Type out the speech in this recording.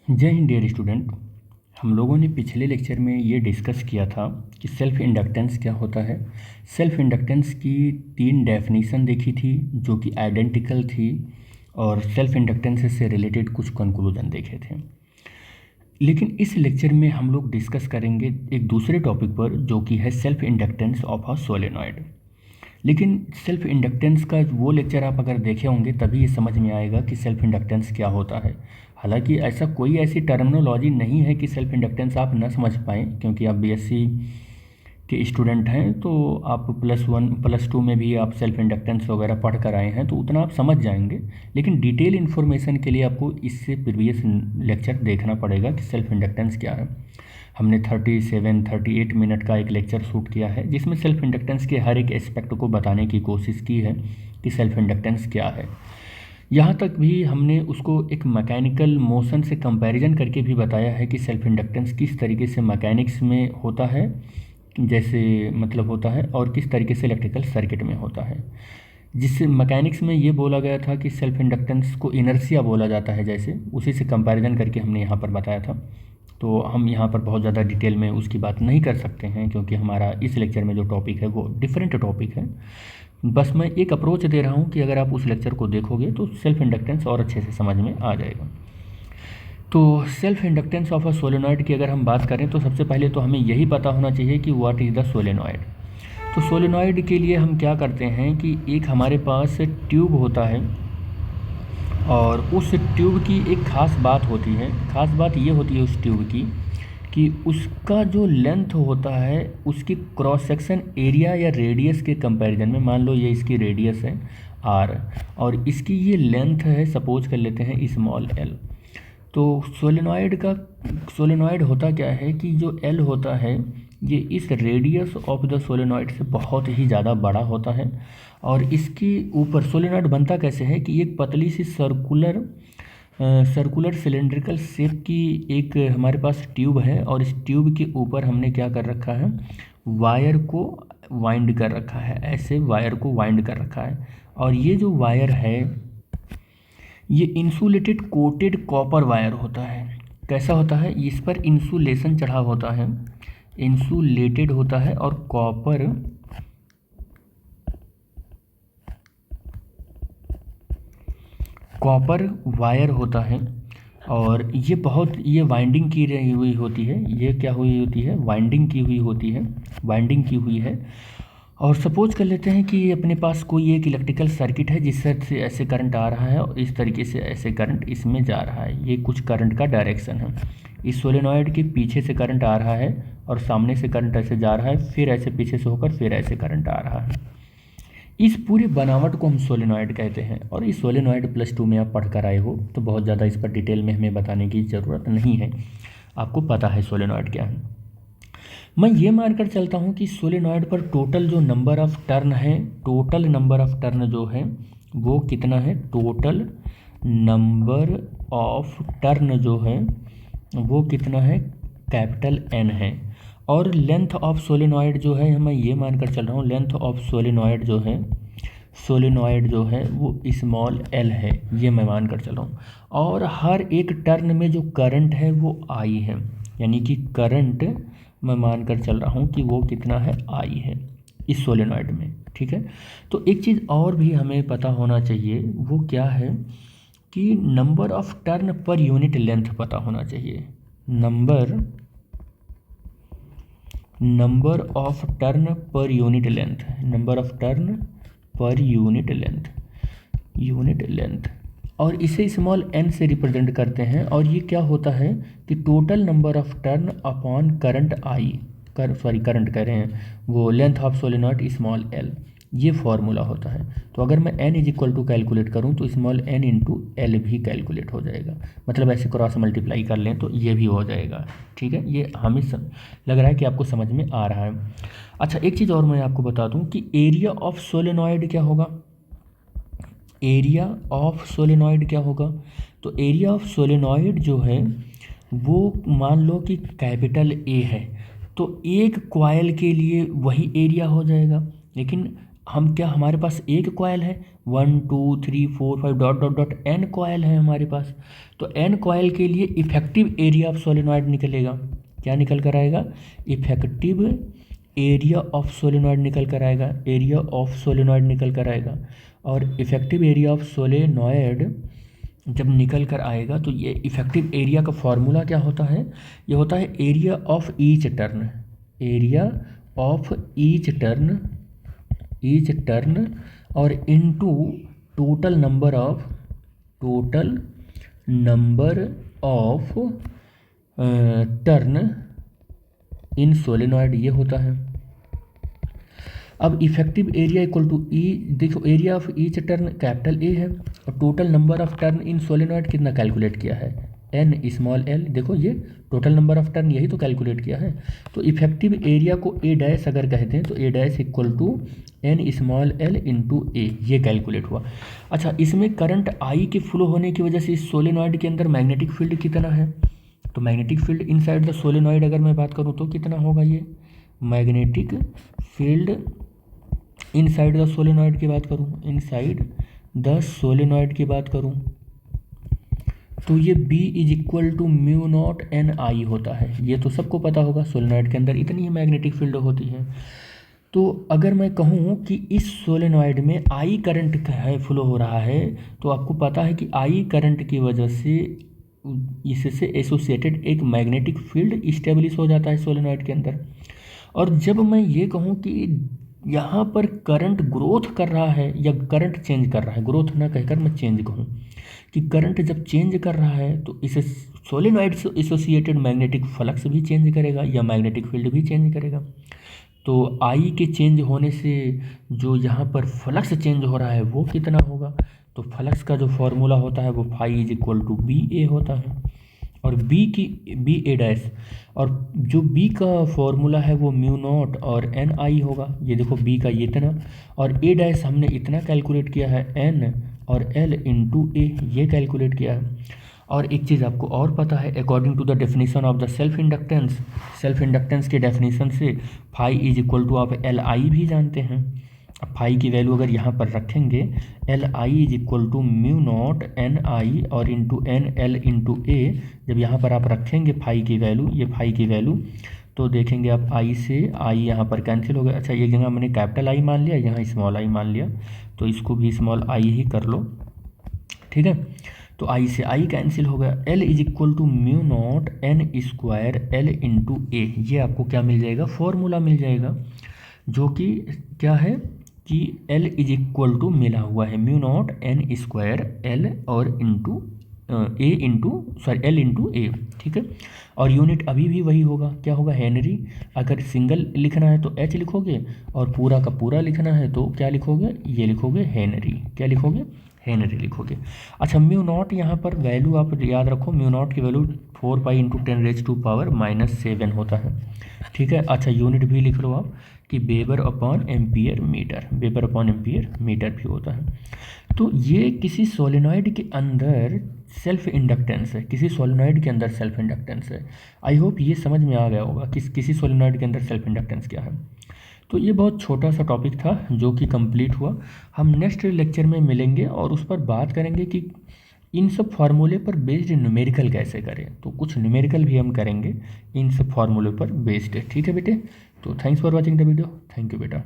जय Hind dear student. हम लोगों ने पिछले लेक्चर में ये डिस्कस किया था कि सेल्फ इंडक्टेंस क्या होता है। सेल्फ इंडक्टेंस की 3 डेफिनेशन देखी थी जो कि आइडेंटिकल थी, और सेल्फ इंडक्टेंस से रिलेटेड कुछ कंक्लूजन देखे थे। लेकिन इस लेक्चर में हम लोग डिस्कस करेंगे एक दूसरे टॉपिक पर जो कि है self inductance of a solenoid. लेकिन सेल्फ इंडक्टेंस का वो लेक्चर आप अगर देखे होंगे तभी ये समझ में आएगा कि सेल्फ इंडक्टेंस क्या होता है। हालांकि ऐसा कोई ऐसी टर्मिनोलॉजी नहीं है कि सेल्फ इंडक्टेंस आप न समझ पाएँ, क्योंकि आप बीएससी के स्टूडेंट हैं तो आप +1 +2 में भी आप सेल्फ इंडक्टेंस वगैरह पढ़ कर आए हैं तो उतना आप समझ जाएंगे। लेकिन डिटेल इन्फॉर्मेशन के लिए आपको इससे प्रीवियस लेक्चर देखना पड़ेगा कि सेल्फ इंडक्टेंस क्या है। हमने 38 मिनट का एक लेक्चर शूट किया है जिसमें सेल्फ इंडक्टेंस के हर एक एस्पेक्ट को बताने की कोशिश की है कि सेल्फ इंडक्टेंस क्या है। यहाँ तक भी हमने उसको एक मैकेनिकल मोशन से कंपैरिजन करके भी बताया है कि सेल्फ इंडक्टेंस किस तरीके से मैकेनिक्स में होता है, जैसे मतलब होता है, और किस तरीके से इलेक्ट्रिकल सर्किट में होता है। जिससे मैकेनिक्स में ये बोला गया था कि सेल्फ इंडक्टेंस को इनर्शिया बोला जाता है, जैसे उसी से कंपैरिजन करके हमने यहाँ पर बताया था। तो हम यहाँ पर बहुत ज़्यादा डिटेल में उसकी बात नहीं कर सकते हैं क्योंकि हमारा इस लेक्चर में जो टॉपिक है वो डिफरेंट टॉपिक है। बस मैं एक अप्रोच दे रहा हूँ कि अगर आप उस लेक्चर को देखोगे तो सेल्फ इंडक्टेंस और अच्छे से समझ में आ जाएगा। तो self inductance of a solenoid की अगर हम बात करें तो सबसे पहले तो हमें यही पता होना चाहिए कि व्हाट इज़ द सोलेनॉइड। तो सोलेनॉइड के लिए हम क्या करते हैं कि एक हमारे पास ट्यूब होता है, और उस ट्यूब की एक ख़ास बात होती है। ख़ास बात ये होती है उस ट्यूब की कि उसका जो लेंथ होता है उसकी क्रॉस सेक्शन एरिया या रेडियस के कंपैरिजन में, मान लो ये इसकी रेडियस है r और इसकी ये लेंथ है, सपोज कर लेते हैं स्मॉल l। तो सोलेनॉइड होता क्या है कि जो L होता है ये इस रेडियस ऑफ द सोलेनॉइड से बहुत ही ज़्यादा बड़ा होता है। और इसके ऊपर सोलेनॉइड बनता कैसे है कि एक पतली सी सर्कुलर सिलेंड्रिकल शेप की एक हमारे पास ट्यूब है, और इस ट्यूब के ऊपर हमने क्या कर रखा है, वायर को वाइंड कर रखा है। ऐसे वायर को वाइंड कर रखा है, और ये जो वायर है ये इंसुलेटेड कोटेड कॉपर वायर होता है। कैसा होता है, इस पर इंसुलेशन चढ़ा होता है, इंसुलेटेड होता है, और कॉपर वायर होता है। और ये वाइंडिंग की रही हुई होती है। ये क्या हुई होती है, वाइंडिंग की हुई होती है, वाइंडिंग की हुई है। और सपोज कर लेते हैं कि अपने पास कोई एक इलेक्ट्रिकल सर्किट है जिससे से ऐसे करंट आ रहा है और इस तरीके से ऐसे करंट इसमें जा रहा है। ये कुछ करंट का डायरेक्शन है। इस सोलेनॉइड के पीछे से करंट आ रहा है और सामने से करंट ऐसे जा रहा है, फिर ऐसे पीछे से होकर फिर ऐसे करंट आ रहा है। इस पूरे बनावट को हम सोलेनॉइड कहते हैं। और इस सोलेनॉइड +2 में आप पढ़ कर आए हो तो बहुत ज़्यादा इस पर डिटेल में हमें बताने की ज़रूरत नहीं है, आपको पता है सोलेनॉइड क्या है। मैं ये मानकर चलता हूँ कि सोलेनॉइड पर टोटल जो नंबर ऑफ टर्न है, टोटल नंबर ऑफ टर्न जो है वो कितना है, टोटल नंबर ऑफ टर्न जो है वो कितना है, N है। और लेंथ ऑफ सोलेनॉइड जो है, मैं ये मानकर चल रहा हूँ लेंथ ऑफ सोलेनॉइड जो है वो स्मॉल l है, ये मैं मानकर चल रहा हूँ। और हर एक टर्न में जो करंट है वो I है, यानी कि करंट मैं मानकर चल रहा हूँ कि वो कितना है, I है इस सोलेनॉइड में। ठीक है। तो एक चीज़ और भी हमें पता होना चाहिए, वो क्या है कि number of turn per unit length पता होना चाहिए। Number of turn per unit length, number of turn per unit length, और इसे स्मॉल n से रिप्रेजेंट करते हैं। और ये क्या होता है कि total number of turn upon current current कह रहे हैं वो length of solenoid small l, ये फॉर्मूला होता है। तो अगर मैं n = कैलकुलेट करूँ तो स्मॉल n × l भी कैलकुलेट हो जाएगा। मतलब ऐसे क्रॉस मल्टीप्लाई कर लें तो ये भी हो जाएगा। ठीक है, ये हमें लग रहा है कि आपको समझ में आ रहा है। अच्छा, एक चीज़ और मैं आपको बता दूं कि एरिया ऑफ सोलेनॉइड क्या होगा। एरिया ऑफ सोलेनॉइड क्या होगा, तो एरिया ऑफ सोलेनॉइड जो है वो मान लो कि A है, तो एक कॉइल के लिए वही एरिया हो जाएगा। लेकिन हम क्या हमारे पास एक कॉयल है, 1 2 3 4 5 dot dot dot N coil है हमारे पास। तो एन कॉयल के लिए इफेक्टिव एरिया ऑफ सोलेनॉइड निकलेगा। क्या निकल कर आएगा? इफेक्टिव एरिया ऑफ सोलेनॉइड निकल कर आएगा, एरिया ऑफ सोलेनॉइड निकल कर आएगा। और इफेक्टिव एरिया ऑफ सोलेनॉइड जब निकल कर आएगा तो ये इफेक्टिव एरिया का फॉर्मूला क्या होता है? ये होता है area of each turn, area of each turn और into total number of turn in solenoid, ये होता है। अब effective area equal to E, देखो area of each turn capital A है और total number of turn in solenoid कितना calculate किया है? N small L. देखो ये टोटल नंबर ऑफ टर्न यही तो कैलकुलेट किया है। तो इफेक्टिव एरिया को ए डैश अगर कहते हैं तो A dash equal to N small L into A, ये कैलकुलेट हुआ। अच्छा, इसमें करंट आई के फ्लो होने की वजह से इस सोलेनॉइड के अंदर मैग्नेटिक फील्ड कितना है? तो magnetic field inside the solenoid अगर मैं बात करूँ तो कितना होगा? ये magnetic field inside the solenoid की बात करूँ, इनसाइड द सोलेनॉइड की बात करूँ तो ये B is equal to mu naught N I होता है। ये तो सबको पता होगा, सोलेनॉइड के अंदर इतनी ही मैग्नेटिक फील्ड होती है। तो अगर मैं कहूँ कि इस सोलेनॉइड में आई करंट है फ्लो हो रहा है, तो आपको पता है कि आई करंट की वजह से इससे एसोसिएटेड एक मैग्नेटिक फील्ड इस्टेब्लिश हो जाता है सोलेनॉइड के अंदर। और जब मैं ये कहूँ कि यहाँ पर करंट ग्रोथ कर रहा है या करंट चेंज कर रहा है, ग्रोथ ना कहकर मैं चेंज कहूँ कि करंट जब चेंज कर रहा है तो इसे सोलेनॉइड से एसोसिएटेड मैग्नेटिक फ्लक्स भी चेंज करेगा या मैग्नेटिक फील्ड भी चेंज करेगा। तो आई के चेंज होने से जो यहाँ पर फ्लक्स चेंज हो रहा है वो कितना होगा? तो फ्लक्स का जो फॉर्मूला होता है वो phi is equal to B A होता है। और बी ए डैश, और जो बी का फॉर्मूला है वो म्यू नॉट और एन आई होगा। ये देखो बी का ये इतना और ए डैश हमने इतना कैलकुलेट किया है, एन और एल इंटू ए ये कैलकुलेट किया है। और एक चीज़ आपको और पता है, according to the definition of the self inductance के डेफिनेशन से फाई इज इक्वल टू आप एल आई भी जानते हैं। अब फाई की वैल्यू अगर यहाँ पर रखेंगे, L I is equal to mu naught N I और into N L into A, जब यहाँ पर आप रखेंगे फाई की वैल्यू, ये फाई की वैल्यू, तो देखेंगे आप आई से आई यहाँ पर कैंसिल हो गया। अच्छा, एक जगह मैंने कैपिटल आई मान लिया, यहाँ स्मॉल आई मान लिया, तो इसको भी स्मॉल आई ही कर लो, ठीक है। तो आई से आई कैंसिल हो गया। L is equal to mu naught N square L into A, ये आपको क्या मिल जाएगा? फॉर्मूला मिल जाएगा, जो कि क्या है कि L इज इक्वल टू मिला हुआ है mu naught N square L और इंटू ए इंटू सॉरी एल इंटू ए, ठीक है। और यूनिट अभी भी वही होगा, क्या होगा? हेनरी। अगर सिंगल लिखना है तो एच लिखोगे और पूरा का पूरा लिखना है तो क्या लिखोगे? ये लिखोगे हेनरी। क्या लिखोगे? हेनरी लिखोगे। अच्छा, म्यू नॉट यहाँ पर वैल्यू आप याद रखो, म्यू नॉट की वैल्यू 4 पाई इंटू 10⁻⁻⁷ होता है, ठीक है। अच्छा, यूनिट भी लिख लो आप कि weber upon ampere metre, weber upon ampere metre भी होता है। तो ये किसी सोलेनॉइड के अंदर सेल्फ इंडक्टेंस है, किसी सोलेनॉइड के अंदर सेल्फ इंडक्टेंस है। आई होप ये समझ में आ गया होगा कि किसी सोलेनॉइड के अंदर सेल्फ इंडक्टेंस क्या है। तो ये बहुत छोटा सा टॉपिक था जो कि कंप्लीट हुआ। हम नेक्स्ट लेक्चर में मिलेंगे और उस पर बात करेंगे कि इन सब फार्मूले पर बेस्ड न्यूमेरिकल कैसे करें। तो कुछ न्यूमेरिकल भी हम करेंगे इन सब फार्मूले पर बेस्ड, ठीक है बेटे। तो thanks for watching the video, thank you बेटा।